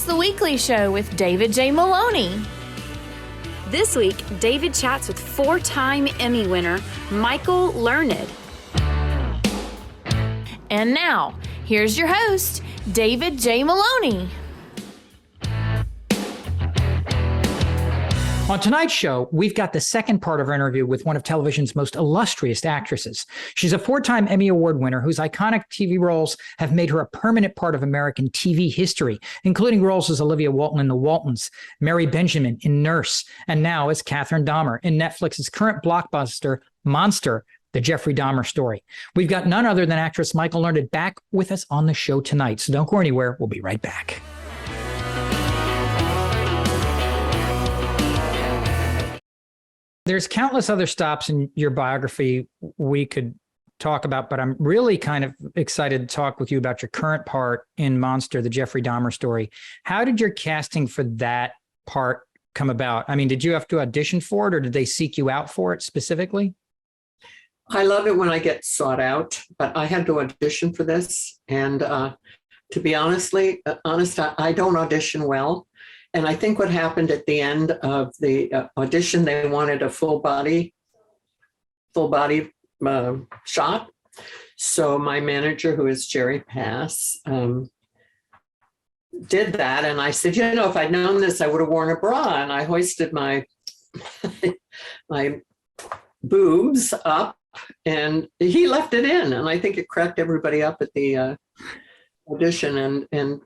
the weekly show with David J. Maloney. This week, David chats with four-time Emmy winner Michael Learned. And now, here's your host, David J. Maloney. On tonight's show, we've got the second part of our interview with one of television's most illustrious actresses. She's a four-time Emmy Award winner whose iconic TV roles have made her a permanent part of American TV history, including roles as Olivia Walton in The Waltons, Mary Benjamin in Nurse, and now as Catherine Dahmer in Netflix's current blockbuster, Monster, The Jeffrey Dahmer Story. We've got none other than actress Michael Learned back with us on the show tonight, so don't go anywhere. We'll be right back. There's countless other stops in your biography we could talk about, but I'm really kind of excited to talk with you about your current part in Monster, The Jeffrey Dahmer Story. How did your casting for that part come about? I mean, did you have to audition for it, or did they seek you out for it specifically? I love it when I get sought out, but I had to audition for this. And to be honest, I don't audition well. And I think what happened at the end of the audition, they wanted a full body shot. So my manager, who is Jerry Pass, did that. And I said, if I'd known this, I would have worn a bra. And I hoisted my my boobs up, and he left it in. And I think it cracked everybody up at the audition. And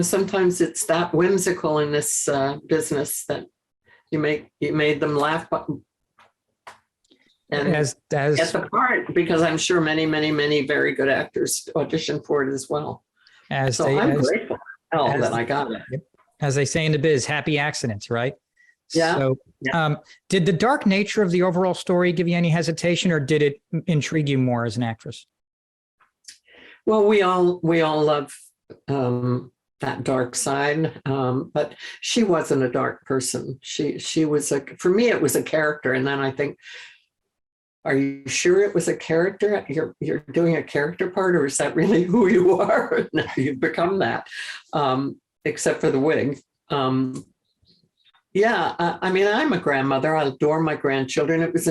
sometimes it's that whimsical in this business that you made them laugh and as get the part, because I'm sure many, many, many very good actors auditioned for it as well. I'm grateful that I got it. As they say in the biz, happy accidents, right? Yeah. So, did the dark nature of the overall story give you any hesitation, or did it intrigue you more as an actress? Well, we all love that dark side, but she wasn't a dark person. She was for me, it was a character. And then I think, are you sure it was a character? You're doing a character part, or is that really who you are? Now you've become that, except for the wig. I mean, I'm a grandmother. I adore my grandchildren. It was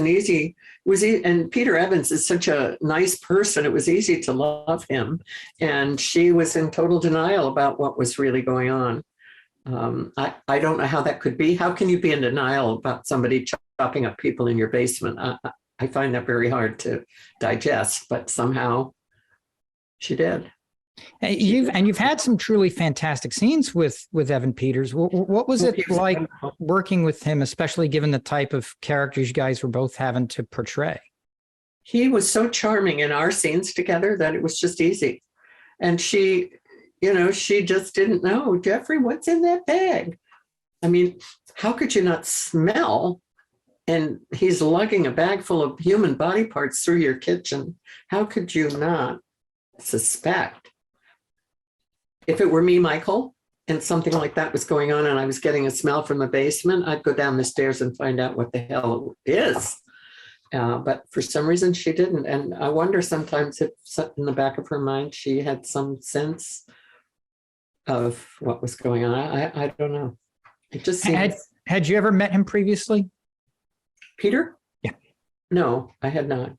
and Peter Evans is such a nice person. It was easy to love him. And she was in total denial about what was really going on. I don't know how that could be. How can you be in denial about somebody chopping up people in your basement? I find that very hard to digest, but somehow she did. You've had some truly fantastic scenes with Evan Peters. What was it like working with him, especially given the type of characters you guys were both having to portray? He was so charming in our scenes together that it was just easy. And she just didn't know, Jeffrey, what's in that bag? I mean, how could you not smell? And he's lugging a bag full of human body parts through your kitchen. How could you not suspect? If it were me, Michael, and something like that was going on and I was getting a smell from the basement, I'd go down the stairs and find out what the hell it is. But for some reason, she didn't. And I wonder sometimes if in the back of her mind, she had some sense of what was going on. I don't know. It just seems... Had you ever met him previously? Peter? Yeah. No, I had not.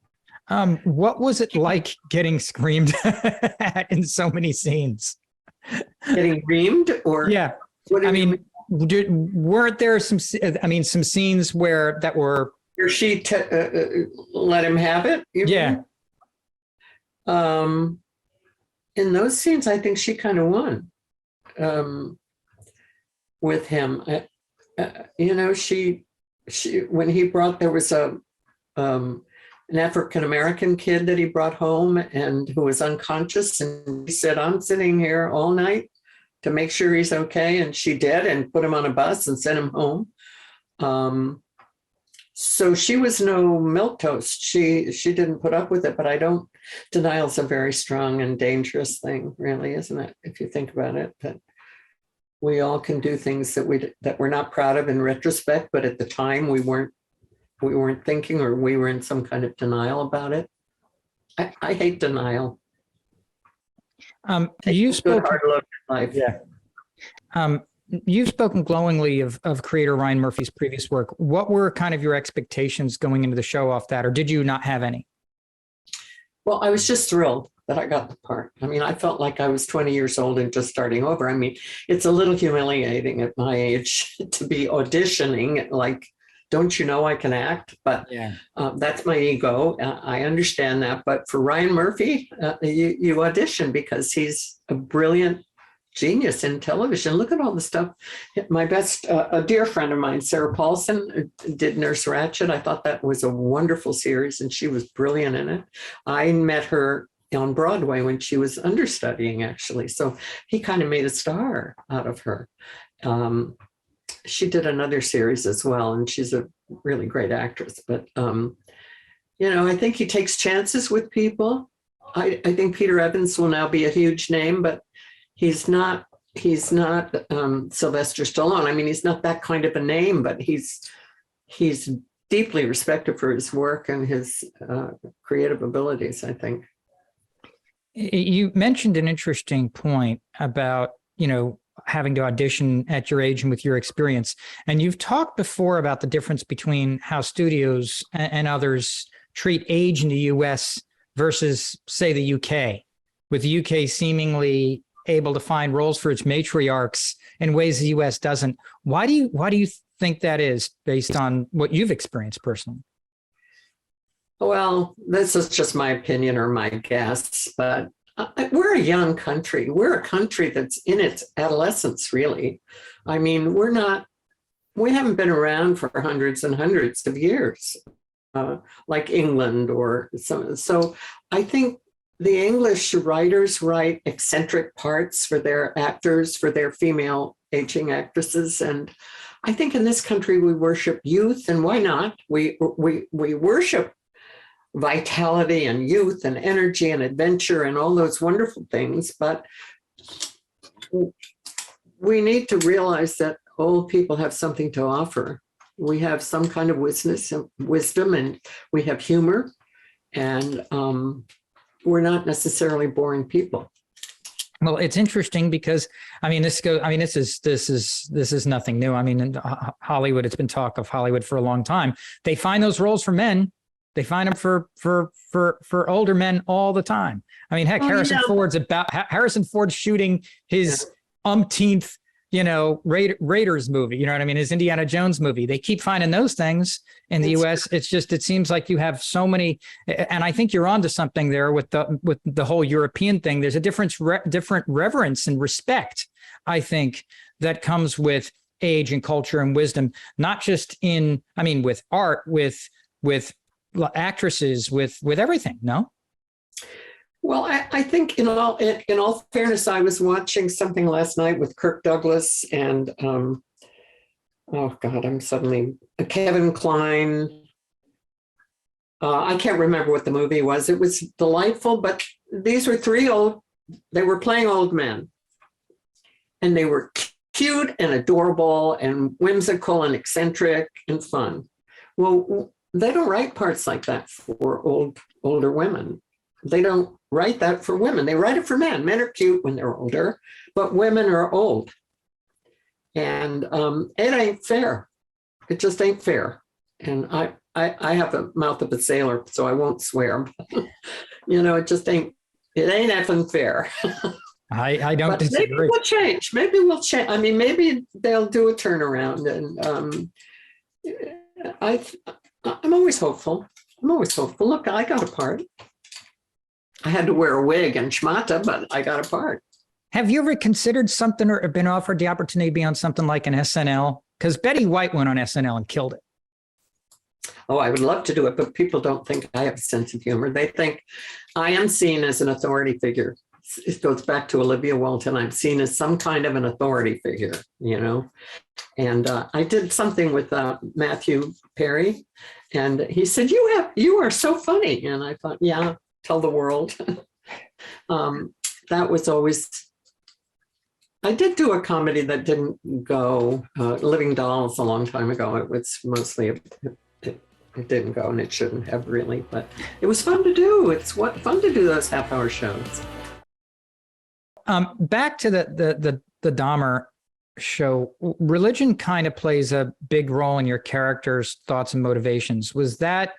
What was it like getting screamed at in so many scenes? Getting reamed, or yeah, weren't there some scenes where she let him have it? Yeah. In those scenes, I think she kind of won with him. She when he brought, there was an African-American kid that he brought home and who was unconscious. And he said, I'm sitting here all night to make sure he's okay. And she did, and put him on a bus and sent him home. So she was no milquetoast. She didn't put up with it, but denial's a very strong and dangerous thing, really, isn't it? If you think about it, that we all can do things that we're not proud of in retrospect, but at the time we weren't thinking, or we were in some kind of denial about it. I hate denial. You spoke hard look at life. Yeah. You've spoken glowingly of creator Ryan Murphy's previous work. What were kind of your expectations going into the show off that, or did you not have any? Well, I was just thrilled that I got the part. I mean, I felt like I was 20 years old and just starting over. I mean, it's a little humiliating at my age to be auditioning, like, don't you know I can act? But Yeah. That's my ego. I understand that. But for Ryan Murphy, you audition because he's a brilliant genius in television. Look at all the stuff. My best, a dear friend of mine, Sarah Paulson, did Nurse Ratched. I thought that was a wonderful series, and she was brilliant in it. I met her on Broadway when she was understudying, actually. So he kind of made a star out of her. She did another series as well, and she's a really great actress. But, I think he takes chances with people. I think Peter Evans will now be a huge name, but he's not Sylvester Stallone. I mean, he's not that kind of a name, but he's deeply respected for his work and his creative abilities, I think. You mentioned an interesting point about, having to audition at your age and with your experience. And you've talked before about the difference between how studios and others treat age in the US versus, say, the UK, with the UK seemingly able to find roles for its matriarchs in ways the US doesn't. Why do you think that is, based on what you've experienced personally? Well, this is just my opinion or my guess, but we're a young country. We're a country that's in its adolescence, really. I mean, we haven't been around for hundreds and hundreds of years, like England or some. So I think the English writers write eccentric parts for their actors, for their female aging actresses. And I think in this country, we worship youth, and why not? We worship vitality and youth and energy and adventure and all those wonderful things. But we need to realize that old people have something to offer. We have some kind of wisdom, and we have humor, and we're not necessarily boring people. Well, it's interesting because this is nothing new. I mean, in Hollywood, it's been talk of Hollywood for a long time. They find those roles for men. They find them for older men all the time. I mean, heck, Harrison Ford's shooting his umpteenth, Raiders movie. You know what I mean? His Indiana Jones movie. They keep finding those things in the U.S. It's just, it seems like you have so many, and I think you're onto something there with the whole European thing. There's a different reverence and respect, I think, that comes with age and culture and wisdom, not just with art, with actresses, with everything. No. Well, I think in all fairness, I was watching something last night with Kirk Douglas and Kevin Kline. I can't remember what the movie was. It was delightful, but these were they were playing old men, and they were cute and adorable and whimsical and eccentric and fun. Well, they don't write parts like that for older women. They don't write that for women. They write it for men. Men are cute when they're older, but women are old. And it ain't fair. It just ain't fair. And I have a mouth of a sailor, so I won't swear. It just ain't effing fair. I don't disagree. Maybe we'll change. I mean, maybe they'll do a turnaround. And I'm always hopeful. Look, I got a part. I had to wear a wig and schmata, but I got a part. Have you ever considered something or been offered the opportunity to be on something like an SNL? Because Betty White went on SNL and killed it. Oh, I would love to do it, but people don't think I have a sense of humor. They think I am seen as an authority figure. It goes back to Olivia Walton. I'm seen as some kind of an authority figure, And I did something with Matthew Perry, and he said, "You are so funny." And I thought, yeah, tell the world. That was always. I did do a comedy that didn't go, Living Dolls, a long time ago. It was mostly it didn't go, and it shouldn't have really, but it was fun to do. It's fun to do those half-hour shows. Back to the Dahmer show, religion kind of plays a big role in your character's thoughts and motivations. Was that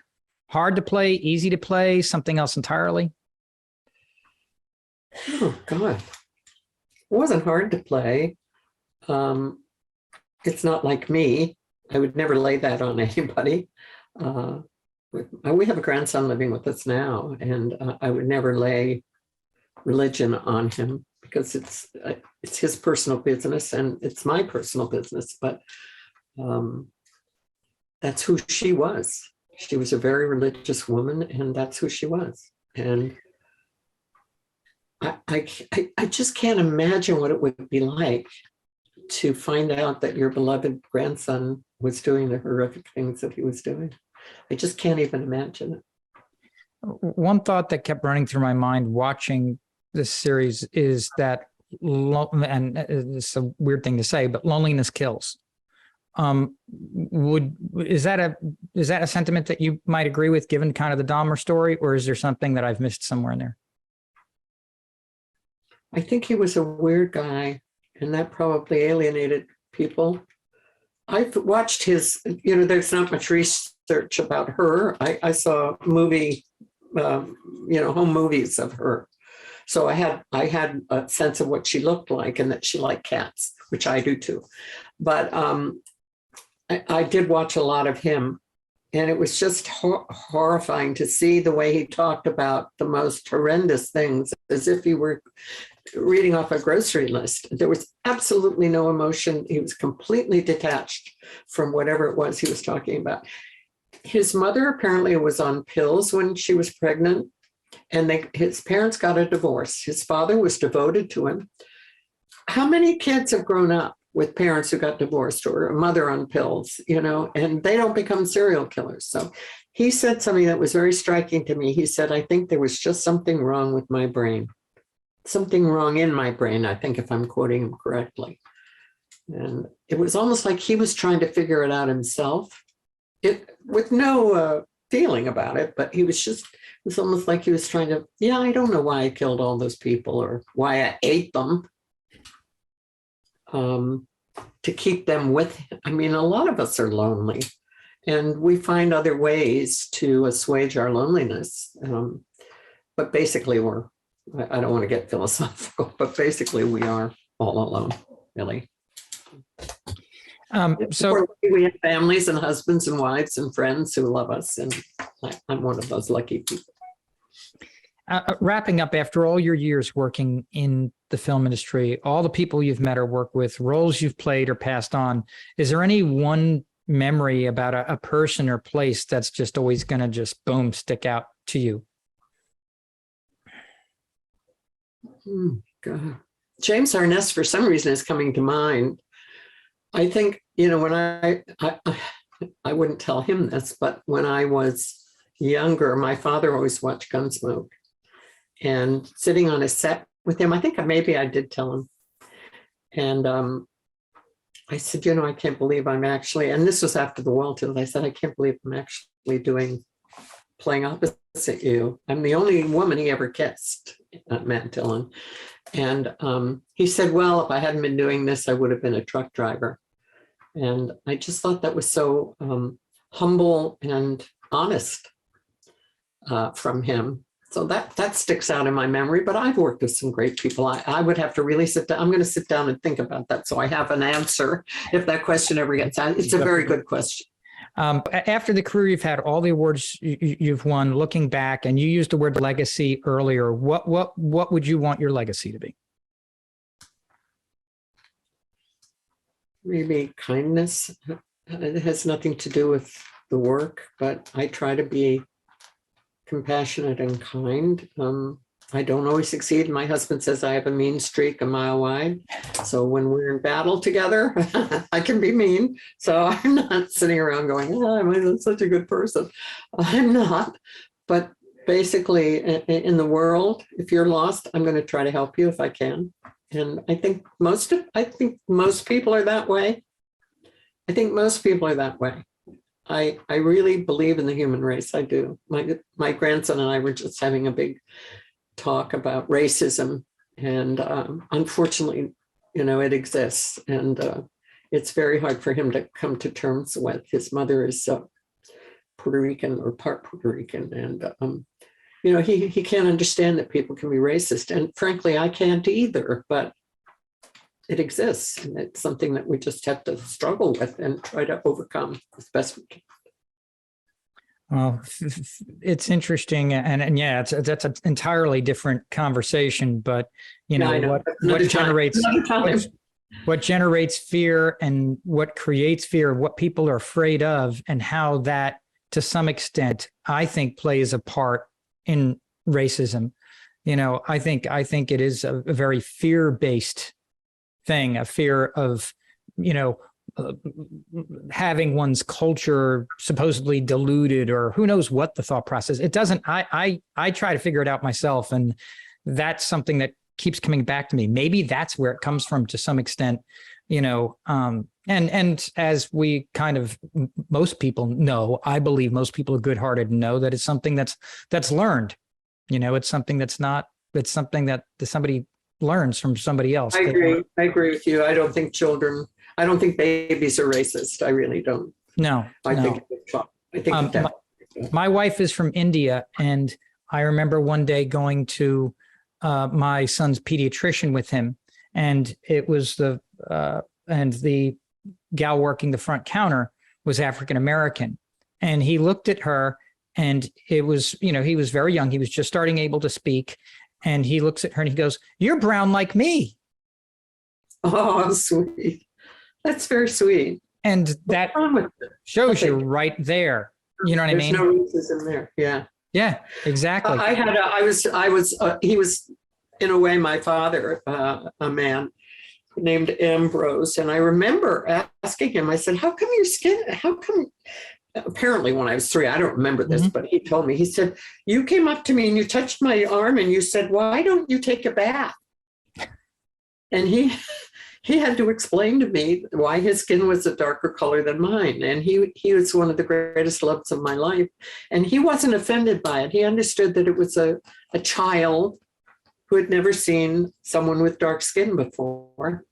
hard to play, easy to play, something else entirely? Oh, God. It wasn't hard to play. It's not like me. I would never lay that on anybody. We have a grandson living with us now, and I would never lay religion on him because it's his personal business and it's my personal business. But that's who she was. She was a very religious woman, and that's who she was. And I just can't imagine what it would be like to find out that your beloved grandson was doing the horrific things that he was doing. I just can't even imagine it. One thought that kept running through my mind watching this series is that, and it's a weird thing to say, but loneliness kills. Is that a sentiment that you might agree with, given kind of the Dahmer story, or is there something that I've missed somewhere in there? I think he was a weird guy, and that probably alienated people. I've watched his, there's not much research about her. I saw movie, home movies of her. So I had a sense of what she looked like and that she liked cats, which I do too. But I did watch a lot of him, and it was just horrifying to see the way he talked about the most horrendous things, as if he were reading off a grocery list. There was absolutely no emotion. He was completely detached from whatever it was he was talking about. His mother apparently was on pills when she was pregnant, and his parents got a divorce. His father was devoted to him. How many kids have grown up with parents who got divorced or a mother on pills, and they don't become serial killers? So he said something that was very striking to me. He said, I think there was just something wrong with my brain. Something wrong in my brain, I think, if I'm quoting him correctly. And it was almost like he was trying to figure it out himself, with no feeling about it, but it was almost like he was trying to, I don't know why I killed all those people or why I ate them, to keep them with him. I mean, a lot of us are lonely, and we find other ways to assuage our loneliness. But basically I don't want to get philosophical, but basically we are all alone, really. So we have families and husbands and wives and friends who love us, and I'm one of those lucky people. Wrapping up, after all your years working in the film industry, all the people you've met or worked with, roles you've played or passed on, is there any one memory about a person or place that's just always going to just boom, stick out to you? God. James Arness, for some reason, is coming to mind. I think, when I wouldn't tell him this, but when I was younger, my father always watched Gunsmoke, and sitting on a set with him, I think maybe I did tell him. And I said, I can't believe I'm actually, and this was after the Wall Tilt, I said, I can't believe I'm actually playing opposite you. I'm the only woman he ever kissed, Matt Dillon. And he said, well, if I hadn't been doing this, I would have been a truck driver. And I just thought that was so humble and honest from him. So that sticks out in my memory, but I've worked with some great people. I would have to really sit down. I'm going to sit down and think about that, so I have an answer if that question ever gets asked. It's a very good question. After the career you've had, all the awards you've won, looking back, and you used the word legacy earlier, what would you want your legacy to be? Maybe kindness. It has nothing to do with the work, but I try to be compassionate and kind. I don't always succeed. My husband says I have a mean streak a mile wide. So when we're in battle together, I can be mean. So I'm not sitting around going, I'm such a good person. I'm not. But basically, in the world, if you're lost, I'm going to try to help you if I can. And I think most people are that way. I think most people are that way. I really believe in the human race. I do. My grandson and I were just having a big talk about racism, and unfortunately, it exists. And it's very hard for him to come to terms with. His mother is Puerto Rican or part Puerto Rican. And, he can't understand that people can be racist. And frankly, I can't either, but it exists. And it's something that we just have to struggle with and try to overcome as best we can. Well, it's interesting, and yeah, that's an entirely different conversation. But what generates fear and what creates fear, what people are afraid of, and how that, to some extent, I think plays a part in racism. I think it is a very fear-based thing, a fear of having one's culture supposedly diluted, or who knows what the thought process. It doesn't. I try to figure it out myself, and that's something that keeps coming back to me. Maybe that's where it comes from to some extent, and as we kind of, most people know, I believe most people are good-hearted and know that it's something that's learned. It's something that's not. It's something that somebody learns from somebody else. I agree with you. I don't think babies are racist. I really don't. No. I think my wife is from India, and I remember one day going to my son's pediatrician with him, and it was the gal working the front counter was African American, and he looked at her, and it was, he was very young. He was just starting able to speak, and he looks at her and he goes, "You're brown like me." Oh, sweet. That's very sweet. And that shows you right there. You know what I mean? There's no racism there. Yeah. Yeah, exactly. He was in a way my father, a man named Ambrose. And I remember asking him, I said, how come, apparently when I was 3, I don't remember this, but he told me, he said, you came up to me and you touched my arm and you said, "Why don't you take a bath?" And he had to explain to me why his skin was a darker color than mine. And he was one of the greatest loves of my life. And he wasn't offended by it. He understood that it was a child who had never seen someone with dark skin before.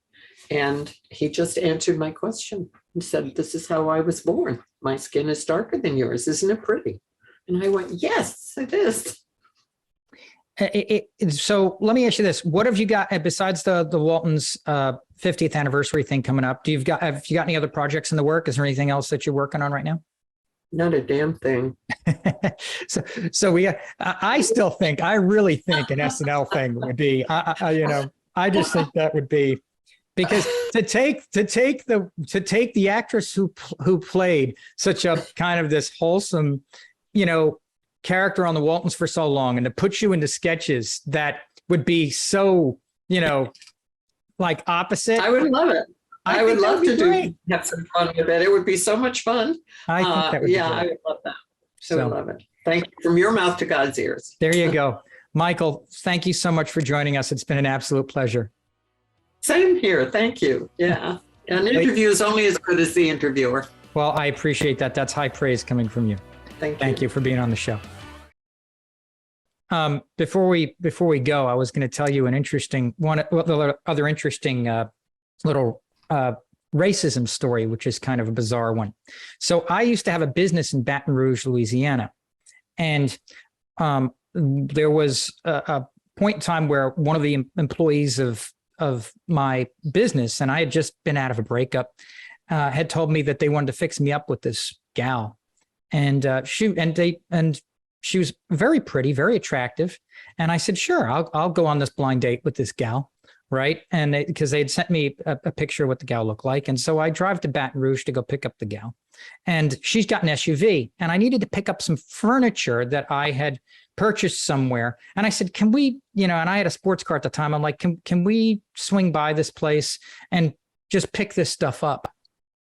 And he just answered my question and said, "This is how I was born. My skin is darker than yours. Isn't it pretty?" And I went, "Yes, it is." So let me ask you this: what have you got besides the Walton's 50th anniversary thing coming up? Have you got any other projects in the work? Is there anything else that you're working on right now? Not a damn thing. I really think an SNL thing would be, I just think that would be, because to take the actress who played such a kind of this wholesome, character on the Waltons for so long, and to put you into sketches that would be so, like opposite. I would love it. I would love to have some fun with it. It would be so much fun. I think that would be great. I would love that. I would love it. Thank you. From your mouth to God's ears. There you go. Michael, thank you so much for joining us. It's been an absolute pleasure. Same here. Thank you. Yeah. An interview is only as good as the interviewer. Well, I appreciate that. That's high praise coming from you. Thank you for being on the show. Before we go, I was going to tell you an interesting other interesting little racism story, which is kind of a bizarre one. So I used to have a business in Baton Rouge, Louisiana, and there was a point in time where one of the employees of my business, and I had just been out of a breakup, had told me that they wanted to fix me up with this gal, and she was very pretty, very attractive. And I said, "Sure, I'll go on this blind date with this gal." Right. And because they had sent me a picture of what the gal looked like. And so I drive to Baton Rouge to go pick up the gal. And she's got an SUV. And I needed to pick up some furniture that I had purchased somewhere. And I said, "Can we, and I had a sports car at the time. I'm like, can we swing by this place and just pick this stuff up?"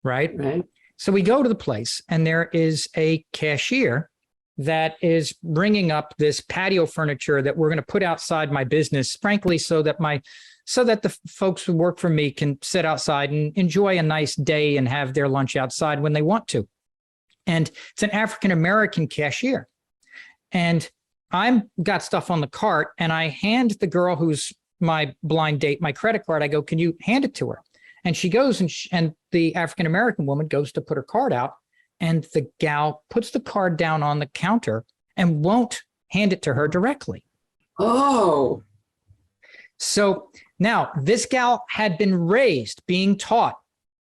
Right. So we go to the place, and there is a cashier that is bringing up this patio furniture that we're going to put outside my business, frankly, so that the folks who work for me can sit outside and enjoy a nice day and have their lunch outside when they want to. And it's an African-American cashier. And I've got stuff on the cart, and I hand the girl who's my blind date my credit card. I go, can you hand it to her? And she goes, and the African-American woman goes to put her card out, and the gal puts the card down on the counter and won't hand it to her directly. Oh. So now this gal had been raised being taught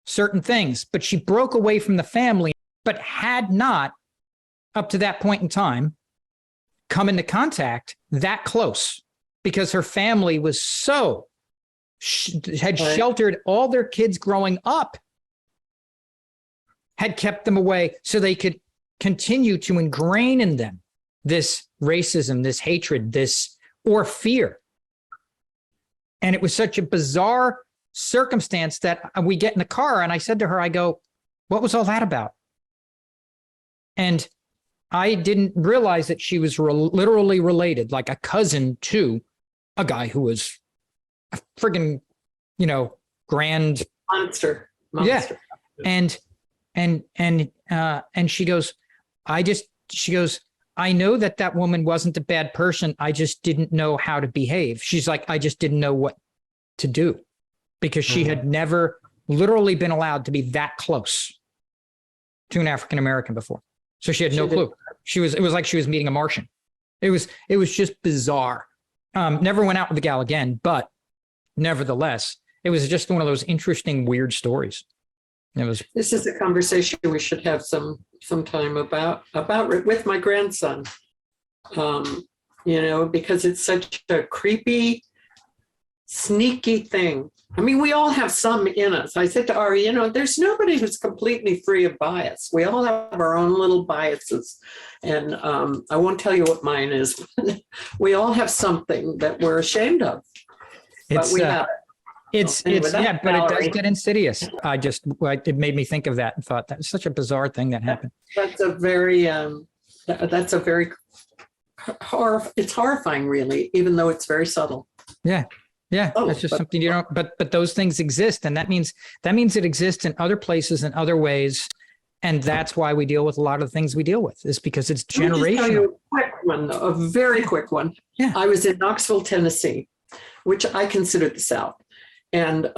certain things, but she broke away from the family, but had not, up to that point in time, come into contact that close, because her family was so had sheltered all their kids growing up, had kept them away so they could continue to ingrain in them this racism, this hatred, this or fear. And it was such a bizarre circumstance that we get in the car, and I said to her, I go, what was all that about? And I didn't realize that she was literally related, like a cousin to a guy who was a friggin', grand monster. Yeah. And she goes, I know that woman wasn't a bad person. I just didn't know how to behave. She's like, I just didn't know what to do, because she had never literally been allowed to be that close to an African-American before. So she had no clue. It was like she was meeting a Martian. It was just bizarre. Never went out with the gal again, but nevertheless, it was just one of those interesting, weird stories. This is a conversation we should have some time about with my grandson. Because it's such a creepy, sneaky thing. I mean, we all have some in us. I said to Ari, there's nobody who's completely free of bias. We all have our own little biases. And I won't tell you what mine is. We all have something that we're ashamed of. But we have it. But it does get insidious. It made me think of that and thought that's such a bizarre thing that happened. It's horrifying, really, even though it's very subtle. Yeah. Yeah. It's just something but those things exist. And that means it exists in other places and other ways. And that's why we deal with a lot of the things we deal with, is because it's generational. Let me just tell you a quick one, though, a very quick one. Yeah. I was in Knoxville, Tennessee, which I consider the South. And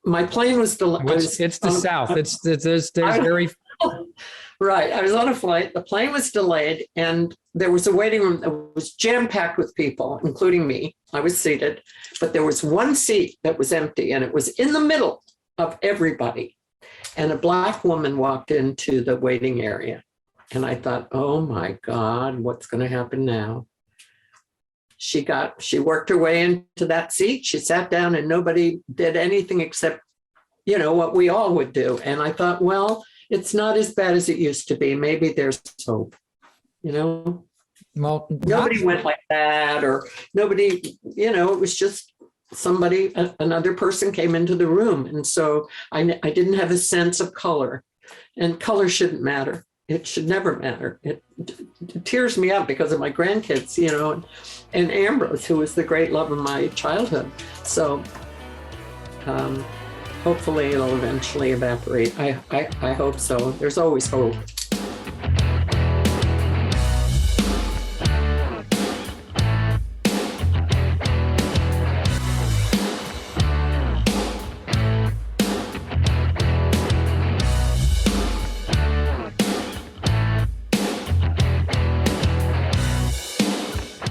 my plane was delayed. It's the South. There's very right. I was on a flight. The plane was delayed, and there was a waiting room that was jam-packed with people, including me. I was seated, but there was one seat that was empty, and it was in the middle of everybody. And a Black woman walked into the waiting area, and I thought, oh my God, what's going to happen now? She worked her way into that seat. She sat down, and nobody did anything except, what we all would do. And I thought, well, it's not as bad as it used to be. Maybe there's hope, Well, nobody went like that, or nobody, it was just somebody, another person came into the room. And so I didn't have a sense of color, and color shouldn't matter. It should never matter. It tears me up because of my grandkids, and Ambrose, who was the great love of my childhood. So hopefully it'll eventually evaporate. I hope so. There's always hope.